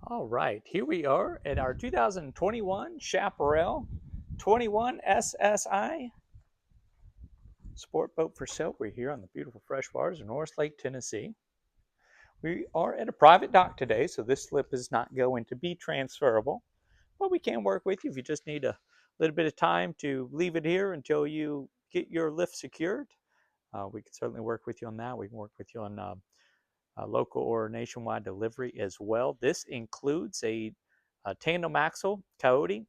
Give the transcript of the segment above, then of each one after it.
All right, here we are at our 2021 Chaparral 21 SSI sport boat for sale. We're here on the beautiful fresh waters of Norris Lake, Tennessee. We are at a private dock today, so this slip is not going to be transferable, but we can work with you if you just need a little bit of time to leave it here until you get your lift secured. We can certainly work with you on that. We can work with you on local or nationwide delivery as well. This includes a tandem-axle Coyote,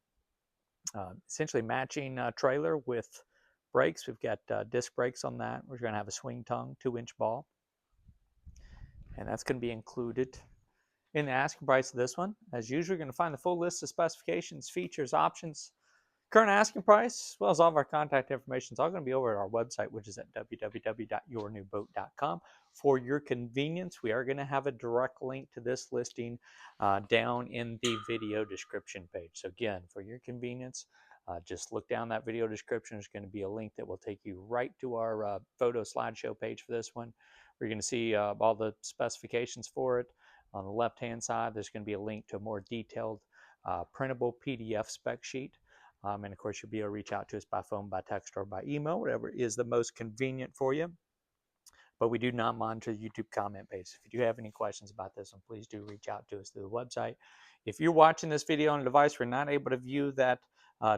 essentially matching trailer with brakes. We've got disc brakes on that. We're going to have a swing tongue, 2-inch ball, and that's going to be included in the asking price of this one. As usual, you're going to find the full list of specifications, features, options, current asking price, as well as all of our contact information. It's all going to be over at our website, which is at www.yournewboat.com. For your convenience, we are going to have a direct link to this listing down in the video description page. So again, for your convenience, just look down that video description. There's going to be a link that will take you right to our photo slideshow page for this one. We're going to see all the specifications for it. On the left-hand side, there's going to be a link to a more detailed printable PDF spec sheet. And of course, you'll be able to reach out to us by phone, by text, or by email, whatever is the most convenient for you. But we do not monitor the YouTube comment page. If you do have any questions about this one, please do reach out to us through the website. If you're watching this video on a device, we're not able to view that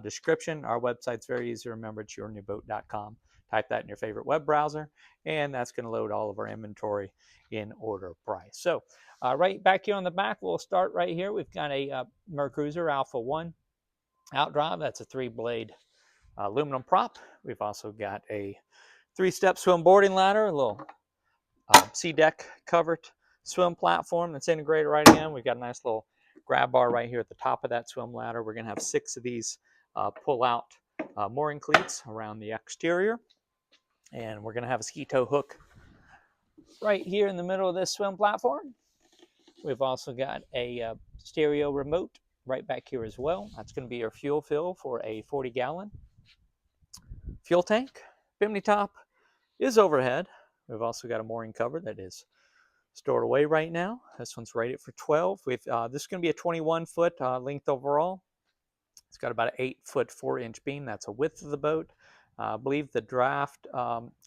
description. Our website's very easy to remember. It's yournewboat.com. Type that in your favorite web browser, and that's going to load all of our inventory in order of price. So right back here on the back, we'll start right here. We've got a MerCruiser Alpha 1 outdrive. That's a 3-blade aluminum prop. We've also got a 3-step swim boarding ladder, a little sea-dek covered swim platform that's integrated right in. We've got a nice little grab bar right here at the top of that swim ladder. We're going to have 6 of these pull-out mooring cleats around the exterior. And we're going to have a ski tow hook right here in the middle of this swim platform. We've also got a stereo remote right back here as well. That's going to be your fuel fill for a 40-gallon fuel tank. Bimini top is overhead. We've also got a mooring cover that is stored away right now. This one's rated for 12. This is going to be a 21-foot length overall. It's got about an 8-foot 4-inch beam. That's a width of the boat. I believe the draft,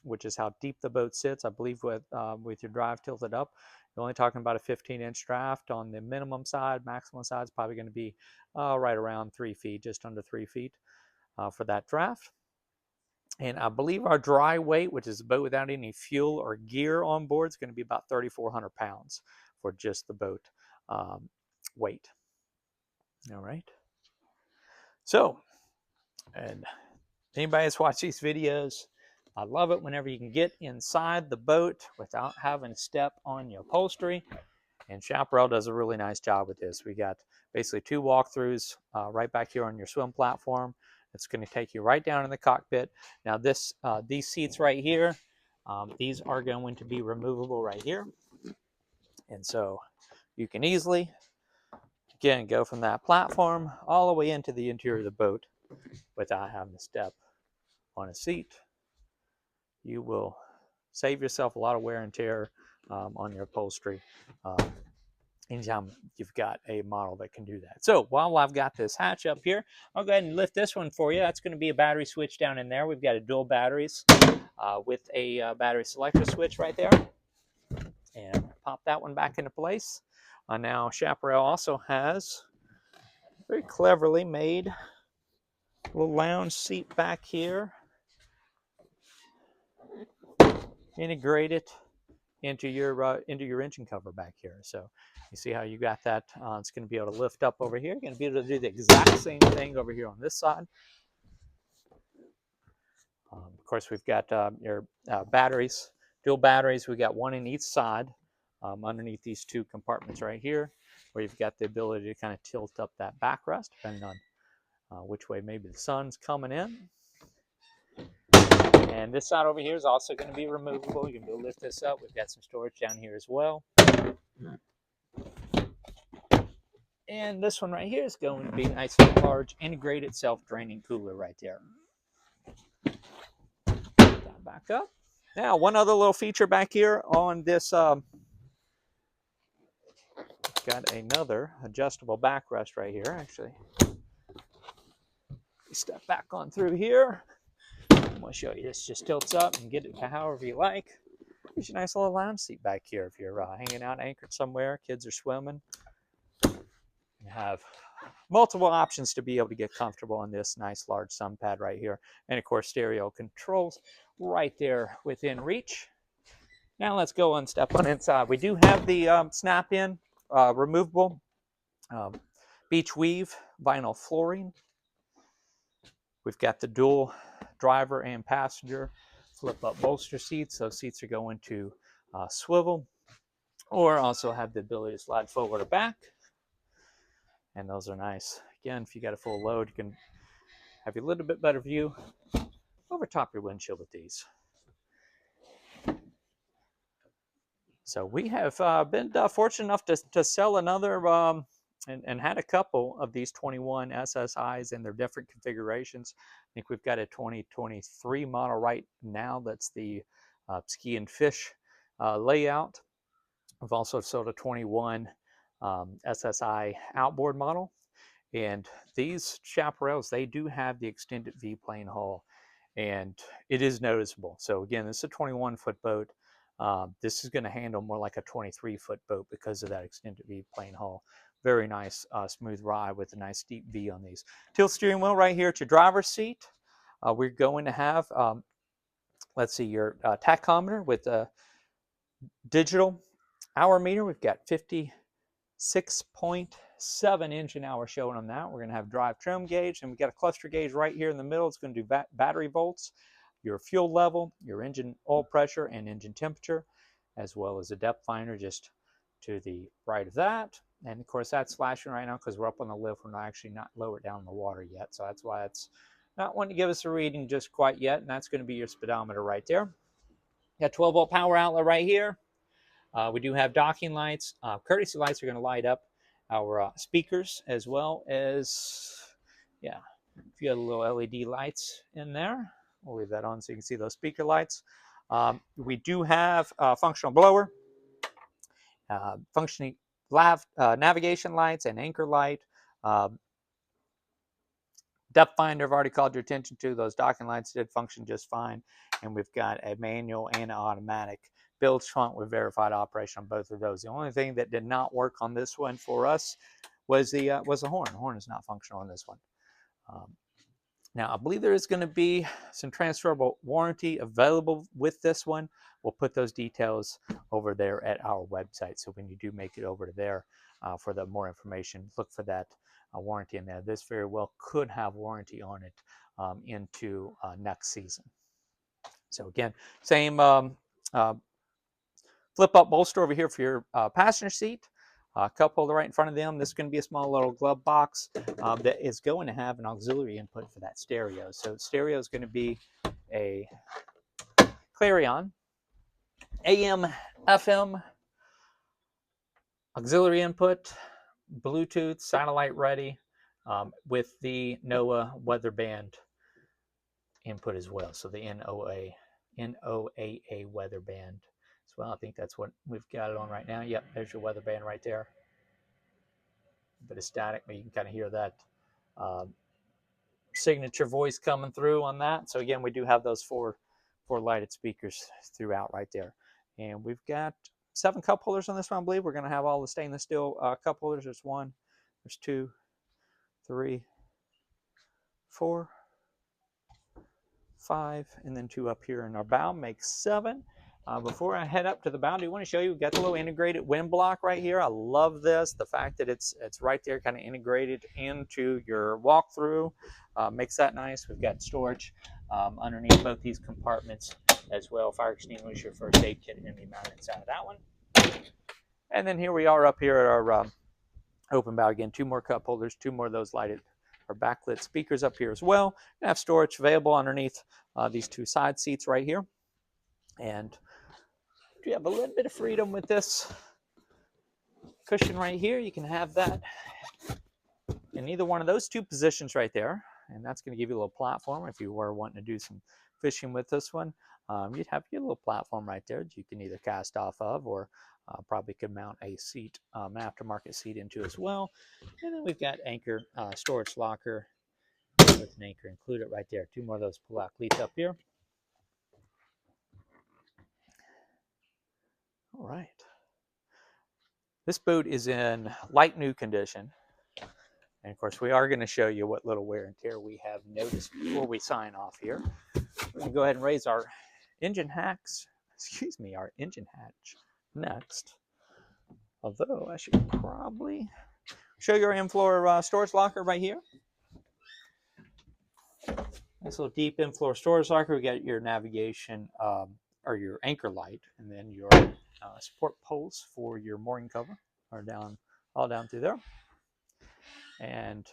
which is how deep the boat sits, I believe with your drive tilted up, you're only talking about a 15-inch draft on the minimum side. Maximum side is probably going to be right around 3 feet, just under 3 feet for that draft. And I believe our dry weight, which is a boat without any fuel or gear on board, is going to be about 3,400 pounds for just the boat weight. All right. So, and anybody that's watched these videos, I love it whenever you can get inside the boat without having to step on your upholstery. And Chaparral does a really nice job with this. We got basically 2 walkthroughs right back here on your swim platform. It's going to take you right down in the cockpit. Now these seats right here, these are going to be removable right here. And so you can easily, again, go from that platform all the way into the interior of the boat without having to step on a seat. You will save yourself a lot of wear and tear on your upholstery anytime you've got a model that can do that. So while I've got this hatch up here, I'll go ahead and lift this one for you. That's going to be a battery switch down in there. We've got a dual batteries with a battery selector switch right there. And pop that one back into place. Now Chaparral also has very cleverly made a little lounge seat back here, integrated into your engine cover back here. So you see how you got that? It's going to be able to lift up over here. You're going to be able to do the exact same thing over here on this side. Of course, we've got your batteries, dual batteries. We got one in each side underneath these 2 compartments right here, where you've got the ability to kind of tilt up that backrest depending on which way maybe the sun's coming in. And this side over here is also going to be removable. You can go lift this up. We've got some storage down here as well. And this one right here is going to be a nice large integrated self-draining cooler right there. Put that back up. Now, one other little feature back here on this got another adjustable backrest right here. Actually, step back on through here. I'm going to show you this. Just tilts up and get it to however you like. There's a nice little lounge seat back here if you're hanging out anchored somewhere, kids are swimming. You have multiple options to be able to get comfortable on this nice large sun pad right here. And of course, stereo controls right there within reach. Now let's go and step on inside. We do have the snap-in removable beach weave vinyl flooring. We've got the dual driver and passenger flip-up bolster seats. Those seats are going to swivel, or also have the ability to slide forward or back. And those are nice. Again, if you got a full load, you can have a little bit better view over top your windshield with these. So we have been fortunate enough to sell another and had a couple of these 21 SSIs in their different configurations. I think we've got a 2023 model right now that's the ski and fish layout. We've also sold a 21 SSI outboard model. And these Chaparrals, they do have the extended V-plane hull, and it is noticeable. So again, this is a 21-foot boat. This is going to handle more like a 23-foot boat because of that extended V-plane hull. Very nice, smooth ride with a nice deep V on these. Tilt steering wheel right here at your driver's seat. We're going to have, let's see, your tachometer with a digital hour meter. We've got 56.7 engine hour showing on that. We're going to have drive trim gauge, and we've got a cluster gauge right here in the middle. It's going to do battery volts, your fuel level, your engine oil pressure, and engine temperature, as well as a depth finder just to the right of that. And of course, that's flashing right now because we're up on the lift. We're actually not lower down in the water yet, so that's why it's not wanting to give us a reading just quite yet. And that's going to be your speedometer right there. Got 12-volt power outlet right here. We do have docking lights. Courtesy lights are going to light up our speakers, as well as, yeah, if you got a little LED lights in there, we'll leave that on so you can see those speaker lights. We do have functional blower, functioning navigation lights, and anchor light. Depth finder, I've already called your attention to. Those docking lights did function just fine. And we've got a manual and an automatic bilge front with verified operation on both of those. The only thing that did not work on this one for us was the horn. The horn is not functional on this one. Now, I believe there is going to be some transferable warranty available with this one. We'll put those details over there at our website. So when you do make it over to there for the more information, look for that warranty in there. This very well could have warranty on it into next season. So again, same flip-up bolster over here for your passenger seat. Cup holder right in front of them. This is going to be a small little glove box that is going to have an auxiliary input for that stereo. So stereo is going to be a Clarion AM, FM, auxiliary input, Bluetooth, satellite ready, with the NOAA Weatherband input as well. So the NOAA Weatherband as well. I think that's what we've got it on right now. Yep, there's your Weatherband right there. A bit of static, but you can kind of hear that signature voice coming through on that. So again, we do have those four lighted speakers throughout right there. And we've got 7 cup holders on this one, I believe. We're going to have all the stainless steel cup holders. There's 1, there's 2, 3, 4, 5, and then 2 up here in our bow makes 7. Before I head up to the bow, I do want to show you, we've got the little integrated wind block right here. I love this. The fact that it's right there, kind of integrated into your walkthrough, makes that nice. We've got storage underneath both these compartments as well. Fire extinguisher, first aid kit, and be mounted inside of that one. And then here we are up here at our open bow again. 2 more cup holders, 2 more of those lighted or backlit speakers up here as well. We have storage available underneath these 2 side seats right here. And you have a little bit of freedom with this cushion right here. You can have that in either one of those 2 positions right there. And that's going to give you a little platform if you were wanting to do some fishing with this one. You'd have your little platform right there that you can either cast off of or Probably could mount a seat, aftermarket seat into as well. And then we've got anchor storage locker with an anchor included right there. 2 more of those pull-out cleats up here. All right. This boat is in light new condition. And of course, we are going to show you what little wear and tear we have noticed before we sign off here. We're going to go ahead and raise our engine hatch next. Although I should probably show you our in-floor storage locker right here. Nice little deep in-floor storage locker. We got your navigation or your anchor light, and then your support poles for your mooring cover are all down through there. And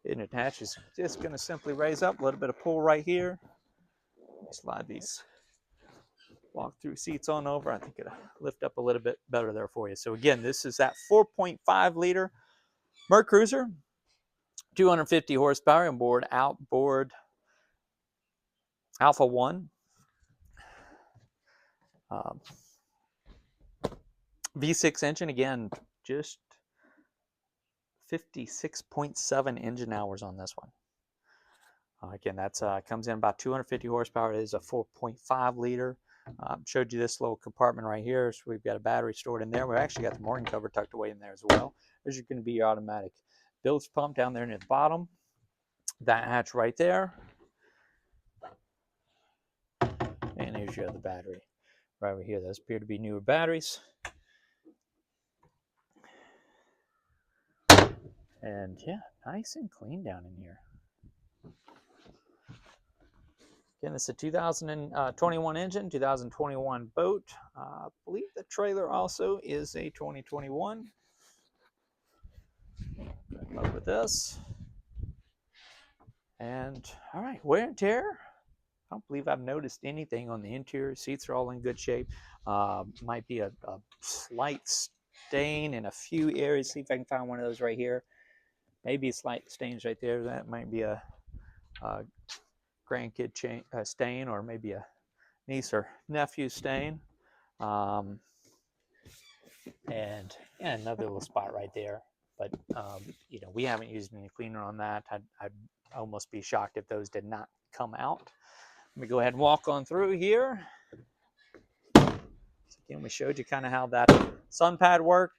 it attaches, just going to simply raise up, a little bit of pull right here. Slide these walk-through seats on over. I think it'll lift up a little bit better there for you. So again, this is that 4.5 liter MerCruiser, 250 horsepower onboard, outboard Alpha 1. V6 engine, again, just 56.7 engine hours on this one. Again, that's comes in about 250 horsepower. It is a 4.5 liter. Showed you this little compartment right here. So we've got a battery stored in there. We've actually got the mooring cover tucked away in there as well. There's going to be your automatic bilge pump down there near the bottom. That hatch right there. And here's your other battery right over here. Those appear to be newer batteries. And yeah, nice and clean down in here. Again, this is a 2021 engine, 2021 boat. I believe the trailer also is a 2021. Good luck with this. And all right, wear and tear. I don't believe I've noticed anything on the interior. Seats are all in good shape. Might be a slight stain in a few areas. See if I can find one of those right here. Maybe slight stains right there. That might be a grandkid stain, or maybe a niece or nephew stain. And yeah, another little spot right there. But you know, we haven't used any cleaner on that. I'd almost be shocked if those did not come out. Let me go ahead and walk on through here. So again, we showed you kind of how that sun pad worked.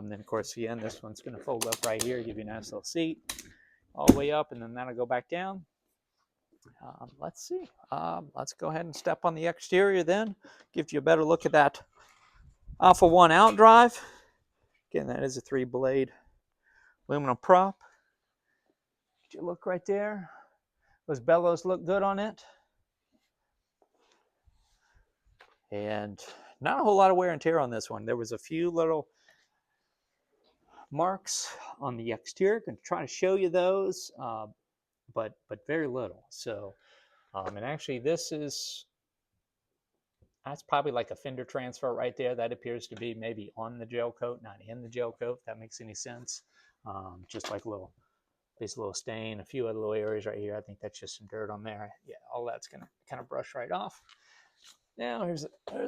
Then of course, again, this one's going to fold up right here, give you a nice little seat all the way up, and then that'll go back down. Let's see. Let's go ahead and step on the exterior then. Give you a better look at that Alpha 1 outdrive. Again, that is a 3-blade aluminum prop. Did you look right there? Those bellows look good on it. And not a whole lot of wear and tear on this one. There was a few little marks on the exterior. I'm going to try to show you those, but very little. So, and actually that's probably like a fender transfer right there. That appears to be maybe on the gel coat, not in the gel coat, if that makes any sense. Just like this little stain, a few other little areas right here. I think that's just some dirt on there. Yeah, all that's going to kind of brush right off. Now, there's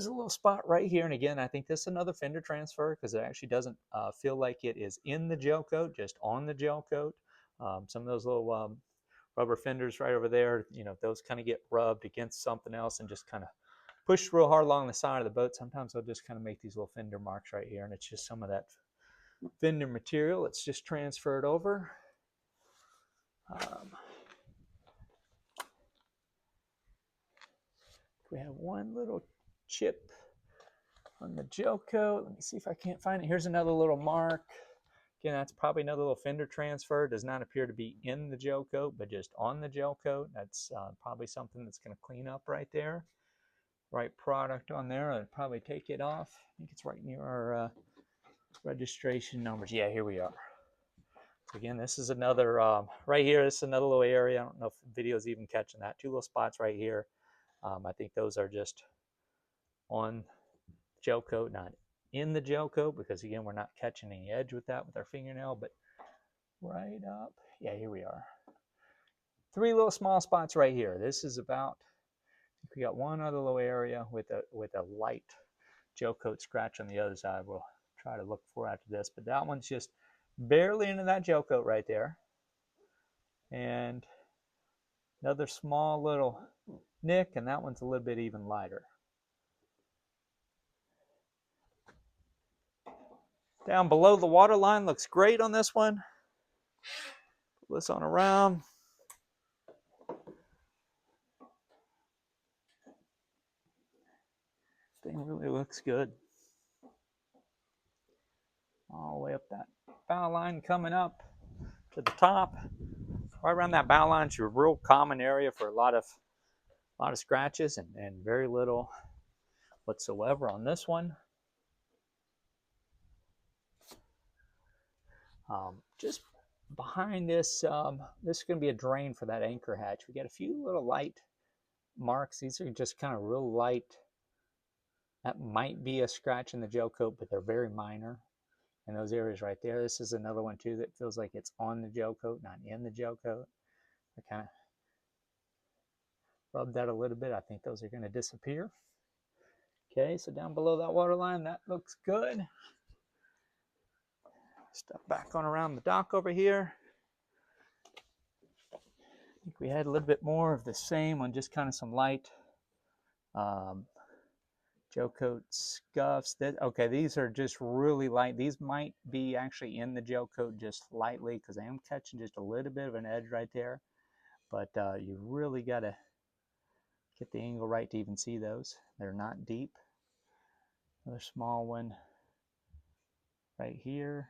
a little spot right here. And again, I think this is another fender transfer because it actually doesn't feel like it is in the gel coat, just on the gel coat. Some of those little rubber fenders right over there, you know, those kind of get rubbed against something else and just kind of pushed real hard along the side of the boat. Sometimes they'll just kind of make these little fender marks right here. And it's just some of that fender material. It's just transferred over. We have one little chip on the gel coat. Let me see if I can't find it. Here's another little mark. Again, that's probably another little fender transfer. Does not appear to be in the gel coat, but just on the gel coat. That's probably something that's going to clean up right there. Right product on there. I'd probably take it off. I think it's right near our registration numbers. Yeah, here we are. So again, this is another, right here, this is another little area. I don't know if the video is even catching that. 2 little spots right here. I think those are just on gel coat, not in the gel coat, because again, we're not catching any edge with that with our fingernail, but right up. Yeah, here we are. 3 little small spots right here. This is about, I think we got one other little area with a light gel coat scratch on the other side we'll try to look for after this. But that one's just barely into that gel coat right there. And another small little nick, and that one's a little bit even lighter. Down below the water line looks great on this one. Put this on around. Thing really looks good. All the way up that bow line coming up to the top. Right around that bow line is a real common area for a lot of scratches and very little whatsoever on this one. Just behind this, this is going to be a drain for that anchor hatch. We got a few little light marks. These are just kind of real light. That might be a scratch in the gel coat, but they're very minor. And those areas right there, this is another one too that feels like it's on the gel coat, not in the gel coat. I kind of rubbed that a little bit. I think those are going to disappear. Okay, so down below that water line, that looks good. Step back on around the dock over here. I think we had a little bit more of the same on just kind of some light gel coat scuffs. Okay, these are just really light. These might be actually in the gel coat just lightly because I am catching just a little bit of an edge right there. But you really got to get the angle right to even see those. They're not deep. Another small one right here.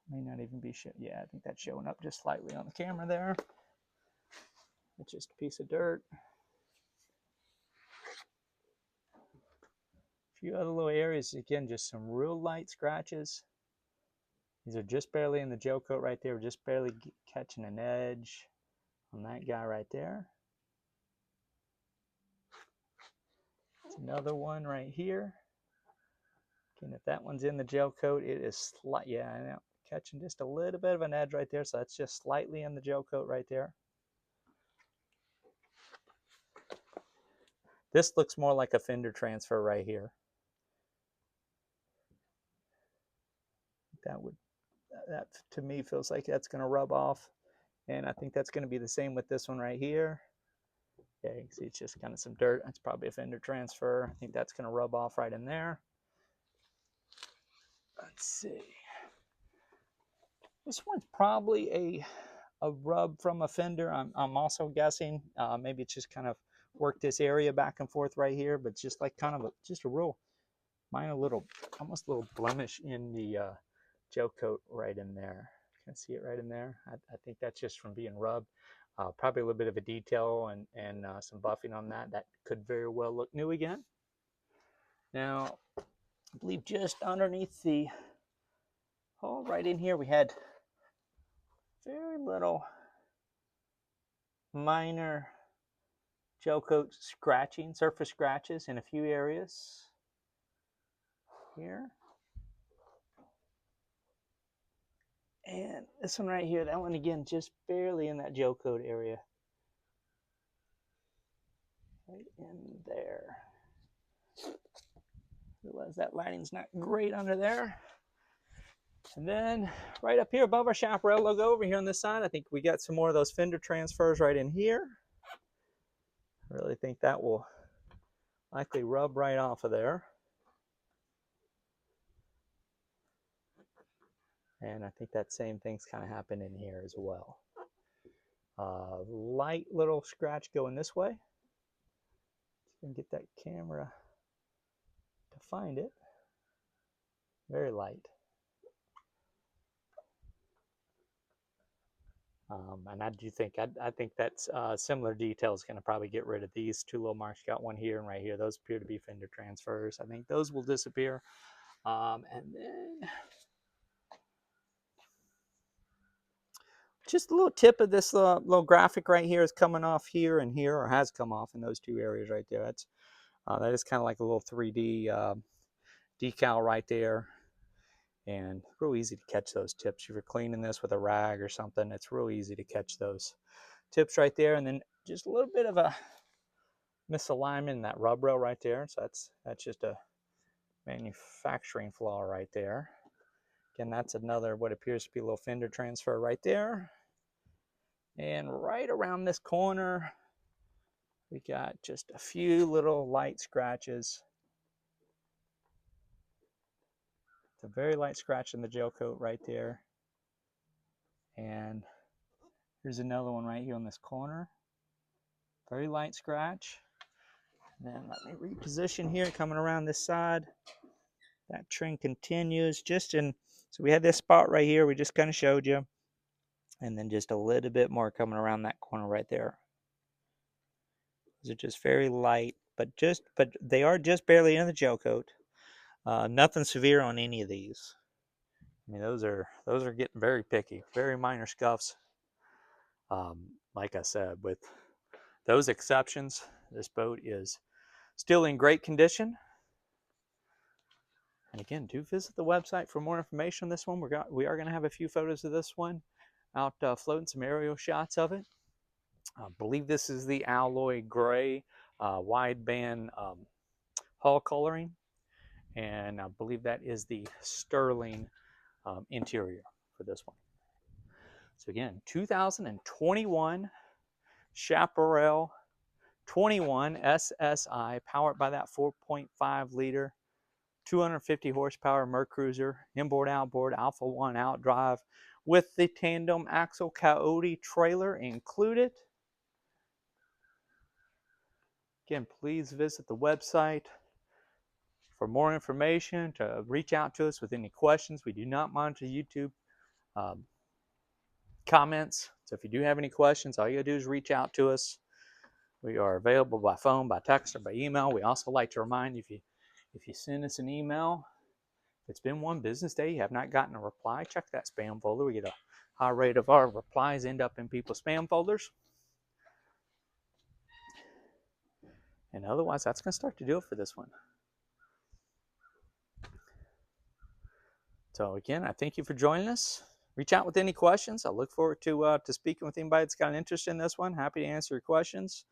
May not even be showing. Yeah, I think that's showing up just slightly on the camera there. It's just a piece of dirt. A few other little areas, again, just some real light scratches. These are just barely in the gel coat right there, just barely catching an edge on that guy right there. There's another one right here. Again, if that one's in the gel coat, it is slight. Yeah, I know, catching just a little bit of an edge right there, so that's just slightly in the gel coat right there. This looks more like a fender transfer right here. That to me feels like that's going to rub off, and I think that's going to be the same with this one right here. Yeah, you can see it's just kind of some dirt. It's probably a fender transfer. I think that's going to rub off right in there. Let's see. This one's probably a rub from a fender. I'm also guessing. Maybe it's just kind of worked this area back and forth right here, but just like kind of just a real minor little, almost a little blemish in the gel coat right in there. Can see it right in there? I think that's just from being rubbed. Probably a little bit of a detail and some buffing on that. That could very well look new again. Now, I believe just underneath the hole right in here, we had very little minor gel coat scratching, surface scratches in a few areas here. And this one right here, that one again, just barely in that gel coat area. Right in there. Realize that lighting's not great under there. And then right up here above our Chaparral logo over here on this side, I think we got some more of those fender transfers right in here. I really think that will likely rub right off of there. And I think that same thing's kind of happened in here as well. Light little scratch going this way. Just gonna get that camera to find it. Very light. And I do think, I think that's similar detail is going to probably get rid of these two little marks. You got one here and right here. Those appear to be fender transfers. I think those will disappear. And then just a little tip of this little graphic right here is coming off here and here, or has come off in those two areas right there. That's that is kind of like a little 3D decal right there. And real easy to catch those tips. If you're cleaning this with a rag or something, it's real easy to catch those tips right there. And then just a little bit of a misalignment in that rub rail right there. So that's just a manufacturing flaw right there. Again, that's another what appears to be a little fender transfer right there. And right around this corner, we got just a few little light scratches. It's a very light scratch in the gel coat right there. And here's another one right here on this corner. Very light scratch. And then let me reposition here, coming around this side. That trend continues just in, so we had this spot right here, we just kind of showed you. And then just a little bit more coming around that corner right there. These are just very light, but they are just barely in the gel coat. Nothing severe on any of these. I mean, those are getting very picky, very minor scuffs. Like I said, with those exceptions, this boat is still in great condition. And again, do visit the website for more information on this one. We are going to have a few photos of this one out, floating some aerial shots of it. I believe this is the alloy gray wideband hull coloring, and I believe that is the sterling interior for this one. So again, 2021 Chaparral 21 SSI, powered by that 4.5 liter 250 horsepower MerCruiser, inboard outboard Alpha 1 outdrive with the tandem axle Coyote trailer included. Again, please visit the website for more information, to reach out to us with any questions. We do not monitor YouTube comments, so if you do have any questions, all you gotta do is reach out to us. We are available by phone, by text, or by email. We also like to remind you, if you send us an email, if it's been one business day, you have not gotten a reply, check that spam folder. We get a high rate of our replies end up in people's spam folders. And otherwise, that's going to start to do it for this one. So again, I thank you for joining us. Reach out with any questions. I look forward to speaking with anybody that's got an interest in this one. Happy to answer your questions.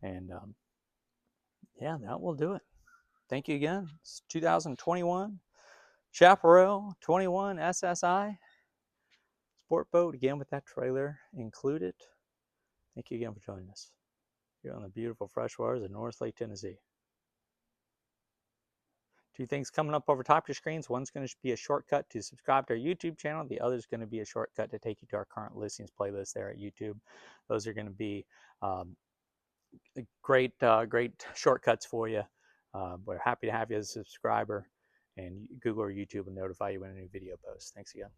And yeah, that will do it. Thank you again. It's 2021 Chaparral 21 SSI sport boat, again with that trailer included. Thank you again for joining us here on the beautiful freshwaters of Norris Lake, Tennessee. Two things coming up over top of your screens. One's going to be a shortcut to subscribe to our YouTube channel. The other is going to be a shortcut to take you to our current listings playlist there at YouTube. Those are going to be great shortcuts for you. We're happy to have you as a subscriber, and Google or YouTube will notify you when a new video posts. Thanks again.